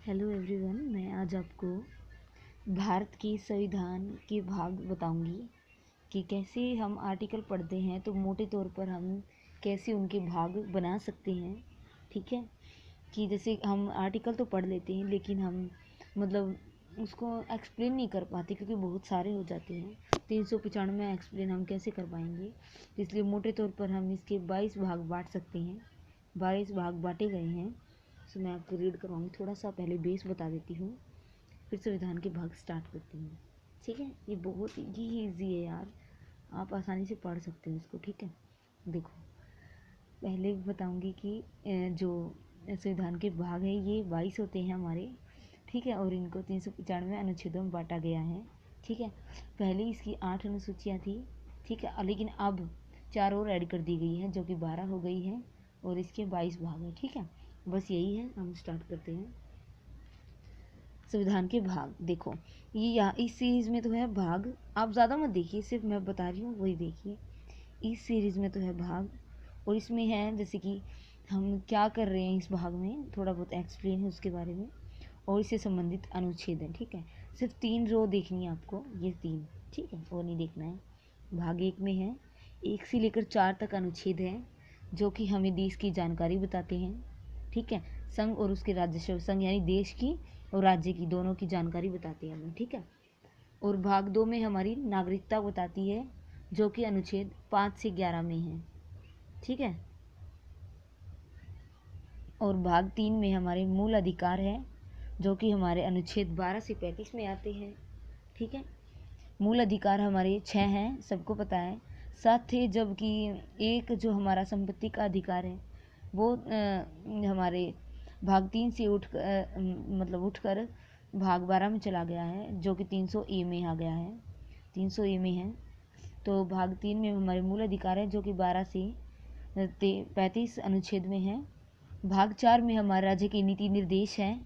Hello everyone, मैं आज आपको भारत के संविधान के भाग बताऊंगी कि कैसे हम आर्टिकल पढ़ते हैं तो मोटे तौर पर हम कैसे उनके भाग बना सकते हैं। ठीक है, कि जैसे हम आर्टिकल तो पढ़ लेते हैं लेकिन हम उसको एक्सप्लेन नहीं कर पाते क्योंकि बहुत सारे हो जाते हैं। 395 एक्सप्लेन हम कैसे कर पाएंगे, इसलिए मोटे तौर पर हम इसके 22 भाग बांट सकते हैं। 22 भाग बांटे गए हैं। तो मैं आपको रीड करवाऊंगी। थोड़ा सा पहले बेस बता देती हूँ, फिर संविधान के भाग स्टार्ट करती हूँ। ठीक है, ये बहुत ही ईजी है यार, आप आसानी से पढ़ सकते हो इसको। ठीक है, देखो पहले बताऊंगी कि जो संविधान के भाग है ये 22 होते हैं हमारे। ठीक है, और इनको 395 अनुच्छेदों में बांटा गया है। ठीक है, पहले इसकी 8 अनुसूचियाँ थी। ठीक है, लेकिन अब 4 और ऐड कर दी गई है जो कि 12 हो गई है और इसके 22 भाग है। ठीक है, बस यही है। हम स्टार्ट करते हैं। संविधान के भाग देखो, ये यहाँ इस सीरीज में तो है भाग, आप ज़्यादा मत देखिए, सिर्फ मैं बता रही हूँ वही देखिए। इस सीरीज में तो है भाग और इसमें है जैसे कि हम क्या कर रहे हैं इस भाग में, थोड़ा बहुत एक्सप्लेन है उसके बारे में और इससे संबंधित अनुच्छेद है। ठीक है, सिर्फ 3 रो देखनी है आपको, ये 3। ठीक है, और नहीं देखना है। भाग 1 में है 1 से लेकर 4 तक अनुच्छेद हैं जो कि हमें देश की जानकारी बताते हैं। ठीक है, संघ और उसके राज्य, संघ यानी देश की और राज्य की दोनों की जानकारी बताती है हमें। ठीक है, और भाग 2 में हमारी नागरिकता बताती है जो कि अनुच्छेद 5 से 11 में है। ठीक है, और भाग 3 में हमारे मूल अधिकार है जो कि हमारे अनुच्छेद 12 से 35 में आते हैं। ठीक है, मूल अधिकार हमारे 6 हैं, सबको पता है। 7 थे, जबकि एक जो हमारा संपत्ति का अधिकार है वो हमारे भाग 3 से उठकर भाग 12 में चला गया है जो कि 300 ए में आ गया है, 300 ए में है। तो भाग 3 में हमारे मूल अधिकार है जो कि 12 से 35 अनुच्छेद में है। भाग 4 में हमारे राज्य के नीति निर्देश हैं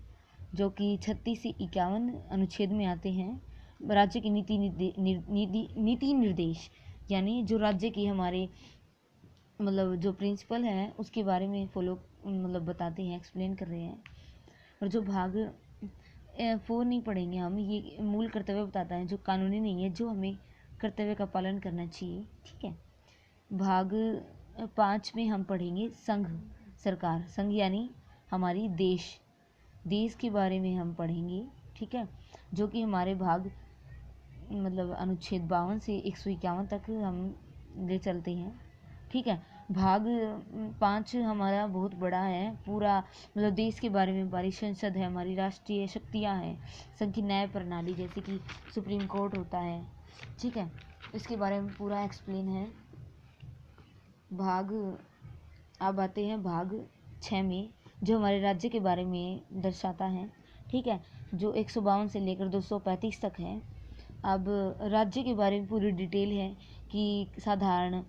जो कि 36 से 51 अनुच्छेद में आते हैं। राज्य की नीति निर्देश यानी जो राज्य की हमारे जो प्रिंसिपल है उसके बारे में फॉलो बताते हैं, एक्सप्लेन कर रहे हैं। और जो भाग 4 नहीं पढ़ेंगे हम, ये मूल कर्तव्य बताता है जो कानूनी नहीं है, जो हमें कर्तव्य का पालन करना चाहिए। ठीक है, भाग 5 में हम पढ़ेंगे संघ, सरकार, संघ यानी हमारी देश के बारे में हम पढ़ेंगे। ठीक है, जो कि हमारे भाग अनुच्छेद 52 से 151 तक हम ले चलते हैं। ठीक है, भाग 5 हमारा बहुत बड़ा है, पूरा देश के बारे में हमारी संसद है, हमारी राष्ट्रीय शक्तियाँ हैं, संघ की न्याय प्रणाली जैसे कि सुप्रीम कोर्ट होता है। ठीक है, इसके बारे में पूरा एक्सप्लेन है। अब आते हैं भाग 6 में जो हमारे राज्य के बारे में दर्शाता है। ठीक है, जो 152 से लेकर 235 तक है। अब राज्य के बारे में पूरी डिटेल है कि साधारण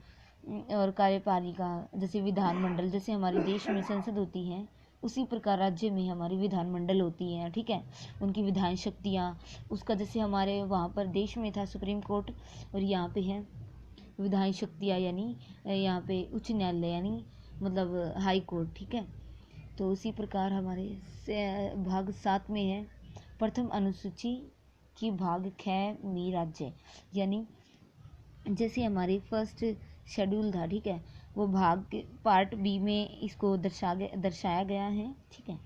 और कार्यपालिका, जैसे विधानमंडल, जैसे हमारे देश में संसद होती है उसी प्रकार राज्य में हमारी विधानमंडल होती है। ठीक है, उनकी विधान शक्तियाँ, उसका जैसे हमारे वहाँ पर देश में था सुप्रीम कोर्ट और यहाँ पे है विधान शक्तियाँ, यानी यहाँ पे उच्च न्यायालय यानी हाई कोर्ट। ठीक है, तो उसी प्रकार हमारे भाग 7 में है प्रथम अनुसूची की भाग 6 में राज्य, यानी जैसे हमारी फर्स्ट शेड्यूल था। ठीक है, वो भाग पार्ट बी में इसको दर्शाया गया है। ठीक है,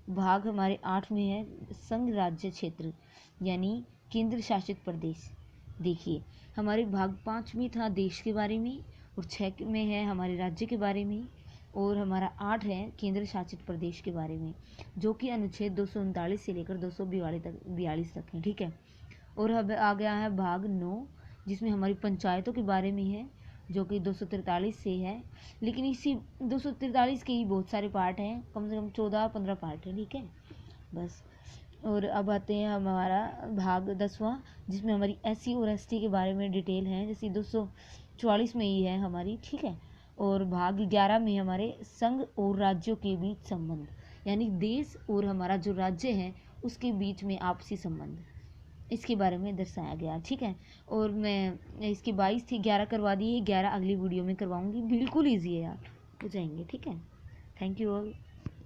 भाग हमारे 8 में है संघ राज्य क्षेत्र यानी केंद्र शासित प्रदेश। देखिए, हमारे भाग 5 में था देश के बारे में और 6 में है हमारे राज्य के बारे में और हमारा 8 है केंद्र शासित प्रदेश के बारे में जो कि अनुच्छेद 239 से लेकर 242 तक है। ठीक है, और अब आ गया है भाग 9 जिसमें हमारी पंचायतों के बारे में है जो कि 243 से है, लेकिन इसी 243 के ही बहुत सारे पार्ट हैं, कम से कम 14-15 पार्ट हैं। ठीक है, बस। और अब आते हैं हमारा भाग 10वां जिसमें हमारी SC और ST के बारे में डिटेल है, जैसे 244 में ही है हमारी। ठीक है, और भाग 11 में हमारे संघ और राज्यों के बीच संबंध, यानी देश और हमारा जो राज्य है उसके बीच में आपसी संबंध, इसके बारे में दर्शाया गया। ठीक है, और मैं इसकी 22 थी, 11 करवा दी है, 11 अगली वीडियो में करवाऊंगी। बिल्कुल ईजी है यार, हो जाएंगे। ठीक है, थैंक यू ऑल।